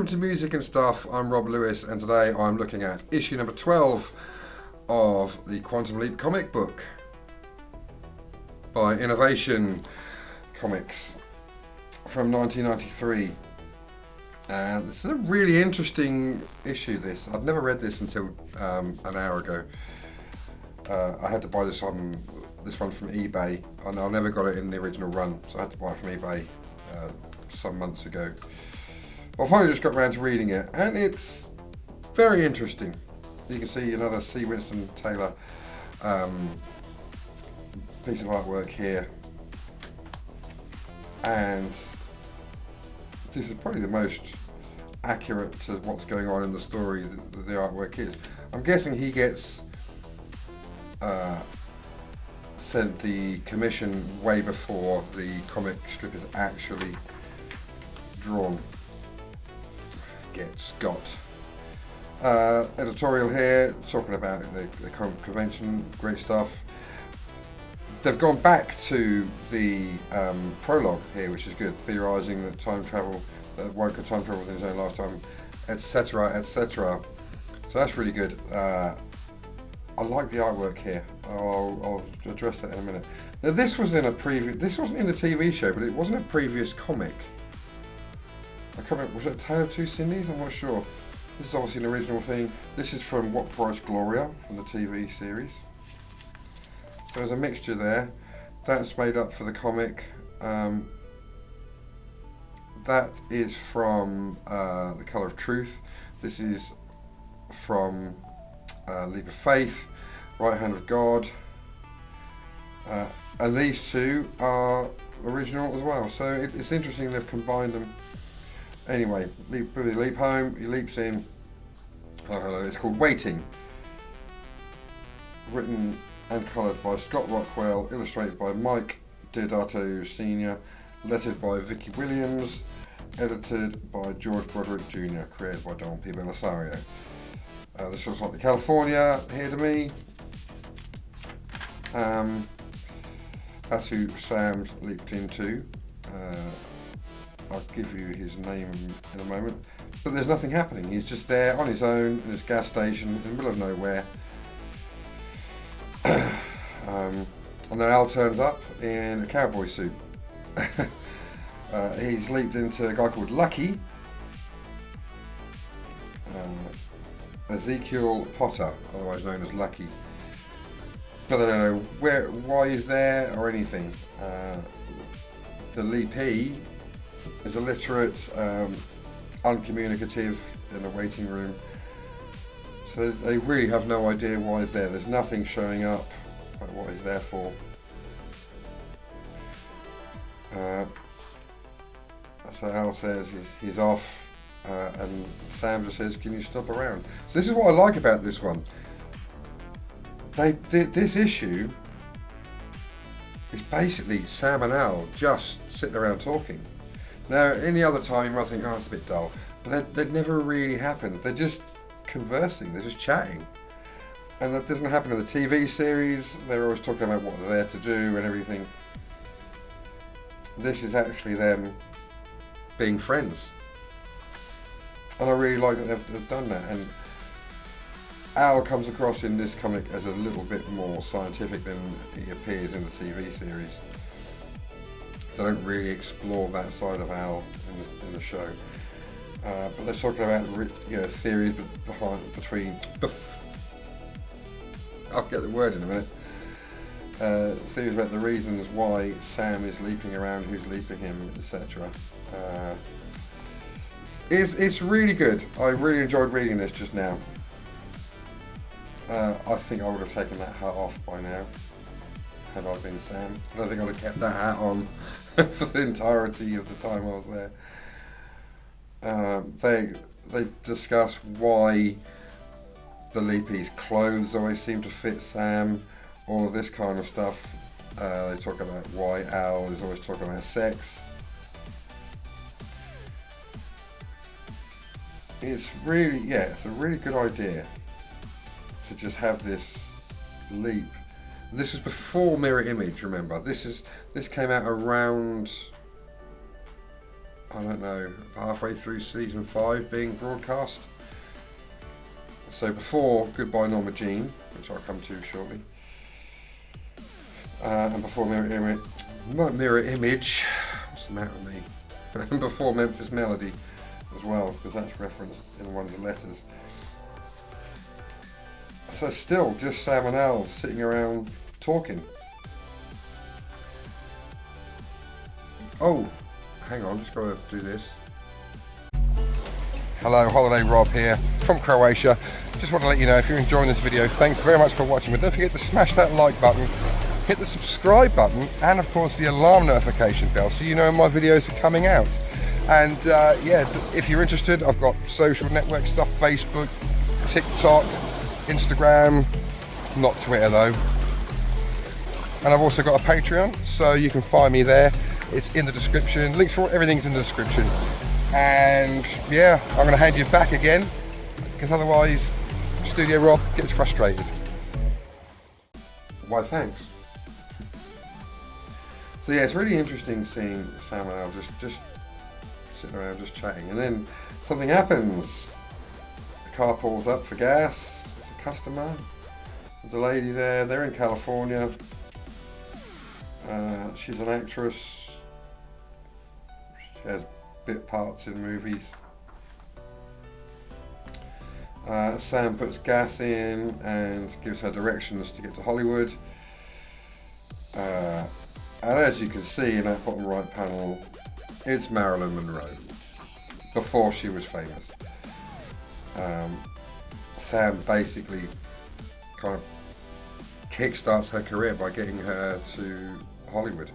Welcome to Music and Stuff. I'm Rob Lewis, and today I'm looking at issue number 12 of the Quantum Leap comic book by Innovation Comics from 1993. And this is a really interesting issue. I'd never read this until an hour ago. I had to buy this one from eBay, and I never got it in the original run, so I had to buy it from eBay some months ago. Well, I finally just got around to reading it, and it's very interesting. You can see another C. Winston Taylor piece of artwork here, and this is probably the most accurate to what's going on in the story that the artwork is. I'm guessing he gets sent the commission way before the comic strip is actually drawn. Gets got. Editorial here, talking about the convention, great stuff. They've gone back to the prologue here, which is good, theorising that time travel, that one could time travel within his own lifetime, etc., etc. So that's really good. I like the artwork here. I'll address that in a minute. Now this was in a this wasn't in the TV show, but it wasn't a previous comic. Was it Tale of Two Cindy's? I'm not sure. This is obviously an original thing. This is from What Price Gloria from the TV series. So there's a mixture there. That's made up for the comic. That is from The Colour of Truth. This is from Leap of Faith, Right Hand of God. And these two are original as well. So it's interesting they've combined them. Anyway, leap home, he leaps in. Oh, hello, it's called Waiting. Written and coloured by Scott Rockwell, illustrated by Mike Deodato Sr., lettered by Vicky Williams, edited by George Broderick Jr., created by Don P. Belisario. This looks like the California here to me. That's who Sam's leaped into. I'll give you his name in a moment. But there's nothing happening. He's just there on his own in this gas station in the middle of nowhere. And then Al turns up in a cowboy suit. He's leaped into a guy called Lucky. Ezekiel Potter, otherwise known as Lucky. But I don't know why he's there or anything. The leapee is illiterate, uncommunicative in a waiting room. So they really have no idea why he's there. There's nothing showing up about what he's there for. So Al says he's off, and Sam just says, "Can you stop around?" So this is what I like about this one. This issue is basically Sam and Al just sitting around talking. Now, any other time you might think, oh, it's a bit dull, but that never really happens. They're just conversing, they're just chatting. And that doesn't happen in the TV series. They're always talking about what they're there to do and everything. This is actually them being friends. And I really like that they've done that. And Al comes across in this comic as a little bit more scientific than he appears in the TV series. They don't really explore that side of Al in the show, but they're talking about theories between. I'll get the word in a minute. Theories about the reasons why Sam is leaping around, who's leaping him, etc. It's really good. I really enjoyed reading this just now. I think I would have taken that hat off by now had I been Sam. I don't think I would have kept that hat on for the entirety of the time I was there. They discuss why the leapee's clothes always seem to fit Sam, all of this kind of stuff. They talk about why Al is always talking about sex. It's a really good idea to just have this leap. This was before Mirror Image, remember. This came out around I don't know, halfway through season 5 being broadcast. So before Goodbye Norma Jean, which I'll come to shortly, and before Mirror Image, what's the matter with me? And before Memphis Melody as well, because that's referenced in one of the letters. So still just Sam and Al sitting around talking. Oh, hang on, just got to do this. Hello, Holiday Rob here from Croatia. Just want to let you know, if you're enjoying this video, thanks very much for watching, but don't forget to smash that like button, hit the subscribe button, and of course the alarm notification bell so you know when my videos are coming out. And yeah, if you're interested, I've got social network stuff, Facebook, TikTok, Instagram, not Twitter though. And I've also got a Patreon, so you can find me there. It's in the description. Links for everything's in the description. And yeah, I'm going to hand you back again, because otherwise Studio Rob gets frustrated. Why, thanks. So yeah, it's really interesting seeing Sam and Al just sitting around just chatting, and then something happens. The car pulls up for gas. It's a customer. There's a lady there. They're in California. She's an actress. She has bit parts in movies. Sam puts gas in and gives her directions to get to Hollywood. And as you can see in that bottom right panel, it's Marilyn Monroe, before she was famous. Sam basically kind of kickstarts her career by getting her to Hollywood,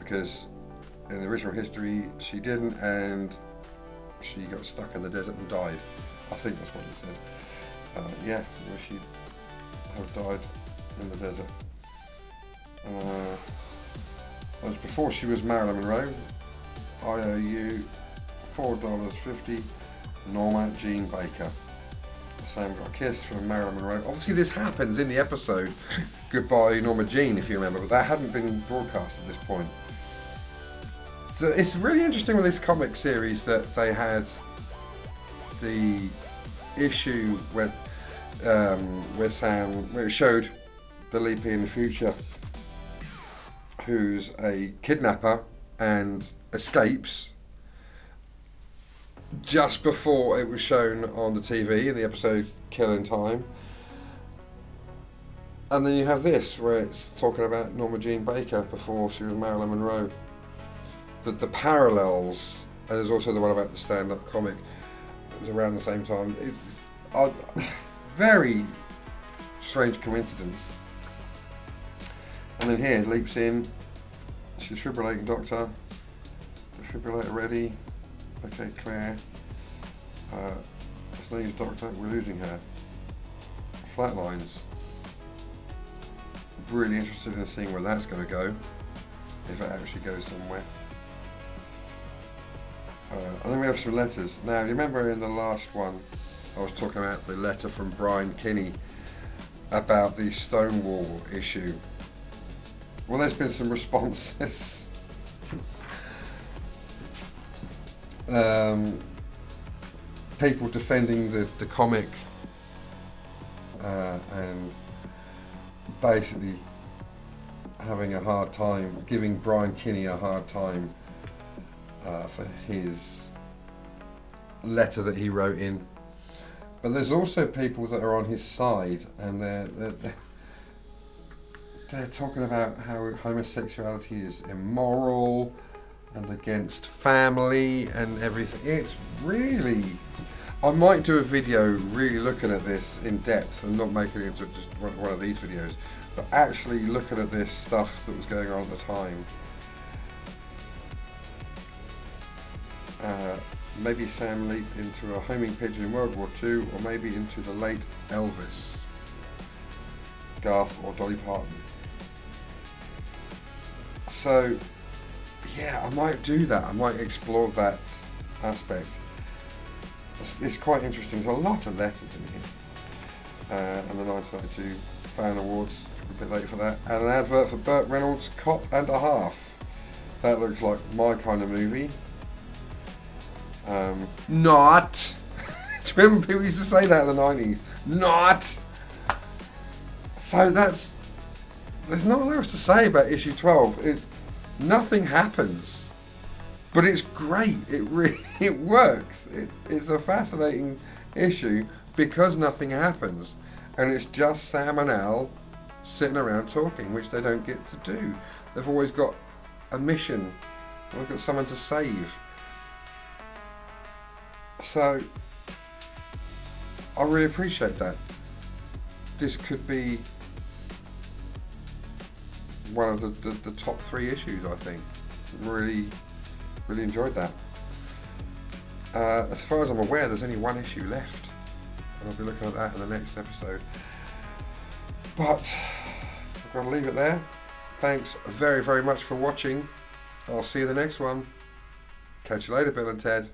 because in the original history she didn't, and she got stuck in the desert and died. I think that's what he said. Yeah, she have died in the desert. That was before she was Marilyn Monroe. I owe you $4.50, Norma Jean Baker. Sam got a kiss from Marilyn Monroe. Obviously this happens in the episode Goodbye Norma Jean, if you remember, but that hadn't been broadcast at this point. So it's really interesting with this comic series that they had the issue with where it showed the Leap in the future, who's a kidnapper and escapes just before it was shown on the TV in the episode Killing Time. And then you have this where it's talking about Norma Jean Baker before she was Marilyn Monroe. The parallels, and there's also the one about the stand-up comic. It was around the same time. Very strange coincidence. And then here it leaps in. She's defibrillating, doctor. Defibrillator ready. Okay, Claire. It's no use, doctor. We're losing her. Flatlines. Really interested in seeing where that's going to go, if it actually goes somewhere. And then we have some letters. Now, you remember in the last one, I was talking about the letter from Brian Kinney about the Stonewall issue. Well, there's been some responses. People defending the comic and basically having a hard time, giving Brian Kinney a hard time for his letter that he wrote in. But there's also people that are on his side, and they're talking about how homosexuality is immoral and against family and everything. It's really, I might do a video really looking at this in depth and not making it into just one of these videos, but actually looking at this stuff that was going on at the time. Maybe Sam leaped into a homing pigeon in World War II, or maybe into the late Elvis, Garth or Dolly Parton. So yeah, I might do that. I might explore that aspect. It's quite interesting. There's a lot of letters in here. And the 1992 Fan Awards, a bit late for that. And an advert for Burt Reynolds' Cop and a Half. That looks like my kind of movie. Not. Do you remember people used to say that in the 90s? Not. So there's not a lot else to say about issue 12. Nothing happens, but it's great. It works. It's a fascinating issue because nothing happens, and it's just Sam and Al sitting around talking, which they don't get to do. They've always got a mission. They've got someone to save. So I really appreciate that. This could be one of the top 3 issues, I think. Really enjoyed that. As far as I'm aware, there's only 1 issue left, and I'll be looking at that in the next episode. But I've got to leave it there. Thanks very, very much for watching. I'll see you in the next one. Catch you later, Bill and Ted.